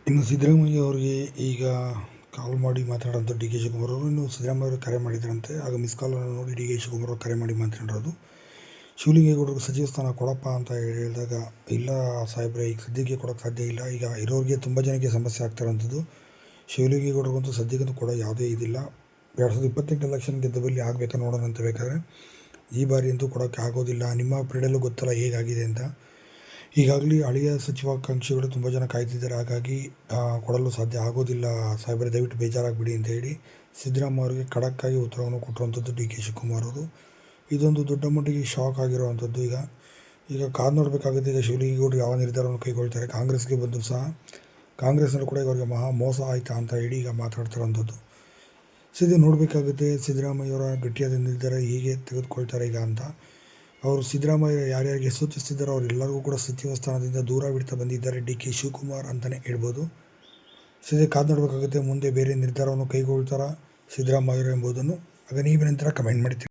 ಇನ್ನು ಸಿದ್ದರಾಮಯ್ಯ ಅವರಿಗೆ ಈಗ ಕಾಲ್ ಮಾಡಿ ಮಾತನಾಡೋಂಥ ಡಿ ಕೆ ಶಿವಕುಮಾರ್ ಅವರು ಇನ್ನು ಸಿದ್ದರಾಮಯ್ಯ ಅವರು ಕರೆ ಮಾಡಿದ್ರಂತೆ. ಆಗ ಮಿಸ್ ಕಾಲನ್ನು ನೋಡಿ ಡಿ ಕೆ ಶಿವಕುಮಾರ್ ಅವರು ಕರೆ ಮಾಡಿ ಮಾತನಾಡೋದು. ಶಿವಲಿಂಗೇಗೌಡರಿಗೆ ಸಚಿವ ಸ್ಥಾನ ಕೊಡಪ್ಪ ಅಂತ ಹೇಳಿದಾಗ, ಇಲ್ಲ ಸಾಹೇಬ್ರೆ, ಈಗ ಸದ್ಯಕ್ಕೆ ಕೊಡೋಕ್ಕೆ ಸಾಧ್ಯ ಇಲ್ಲ. ಈಗ ಇರೋರಿಗೆ ತುಂಬ ಜನಕ್ಕೆ ಸಮಸ್ಯೆ ಆಗ್ತಿರೋಂಥದ್ದು. ಶಿವಲಿಂಗೇಗೌಡರಿಗಂತೂ ಸದ್ಯಕ್ಕಂತೂ ಕೊಡೋ ಯಾವುದೇ ಇದಿಲ್ಲ. 2028 ಎಲೆಕ್ಷನ್ ಗೆದ್ದ ಬಳಿ ಆಗಬೇಕಾ ನೋಡೋಣ ಅಂತ. ಬೇಕಾದ್ರೆ ಈ ಬಾರಿ ಅಂತೂ ಕೊಡೋಕ್ಕೆ ಆಗೋದಿಲ್ಲ. ನಿಮ್ಮ ಪ್ರೀಡಲ್ಲೂ ಗೊತ್ತಲ್ಲ ಹೇಗಾಗಿದೆ ಅಂತ. ಈಗಾಗಲೇ ಹಳೆಯ ಸಚಿವಾಕಾಂಕ್ಷಿಗಳು ತುಂಬ ಜನ ಕಾಯ್ತಿದ್ದಾರೆ. ಹಾಗಾಗಿ ಕೊಡಲು ಸಾಧ್ಯ ಆಗೋದಿಲ್ಲ ಸಾಹೇಬರೇ, ದಯವಿಟ್ಟು ಬೇಜಾರಾಗಬೇಡಿ ಅಂತ ಹೇಳಿ ಸಿದ್ದರಾಮಯ್ಯ ಅವರಿಗೆ ಖಡಕ್ಕಾಗಿ ಉತ್ತರವನ್ನು ಕೊಟ್ಟಿರುವಂಥದ್ದು ಡಿ ಕೆ ಶಿವಕುಮಾರ್ ಅವರು. ಇದೊಂದು ದೊಡ್ಡ ಮಟ್ಟಿಗೆ ಶಾಕ್ ಆಗಿರುವಂಥದ್ದು. ಈಗ ಕಾದು ನೋಡಬೇಕಾಗುತ್ತೆ. ಈಗ ಶಿವಲಿಂಗೇಗೌಡರು ಯಾವ ನಿರ್ಧಾರವನ್ನು ಕೈಗೊಳ್ತಾರೆ. ಕಾಂಗ್ರೆಸ್ಗೆ ಬಂದರೂ ಸಹ ಕಾಂಗ್ರೆಸ್ನಲ್ಲೂ ಕೂಡ ಇವರಿಗೆ ಮಹಾ ಮೋಸ ಆಯಿತಾ ಅಂತ ಹೇಳಿ ಈಗ ಮಾತಾಡ್ತಿರೋಂಥದ್ದು. ಸದ್ಯ ನೋಡಬೇಕಾಗುತ್ತೆ ಸಿದ್ದರಾಮಯ್ಯವರ ಗಟ್ಟಿಯಾದ ನಿರ್ಧಾರ ಹೇಗೆ ತೆಗೆದುಕೊಳ್ತಾರೆ ಈಗ ಅಂತ. ಅವರು ಸಿದ್ದರಾಮಯ್ಯ ಯಾರ್ಯಾರಿಗೆ ಸೂಚಿಸ್ತಿದ್ದಾರೋ ಅವರೆಲ್ಲರಿಗೂ ಕೂಡ ಸಚಿವ ಸ್ಥಾನದಿಂದ ದೂರವಿಡ್ತಾ ಬಂದಿದ್ದಾರೆ ಡಿ ಕೆ ಶಿವಕುಮಾರ್ ಅಂತಲೇ ಹೇಳ್ಬೋದು. ಸದ್ಯ ಕಾದು ನೋಡಬೇಕಾಗುತ್ತೆ ಮುಂದೆ ಬೇರೆ ನಿರ್ಧಾರವನ್ನು ಕೈಗೊಳ್ತಾರಾ ಸಿದ್ದರಾಮಯ್ಯರು ಎಂಬುದನ್ನು. ಆಗ ನೀವೇನಂತೀರ ಕಮೆಂಟ್ ಮಾಡಿ.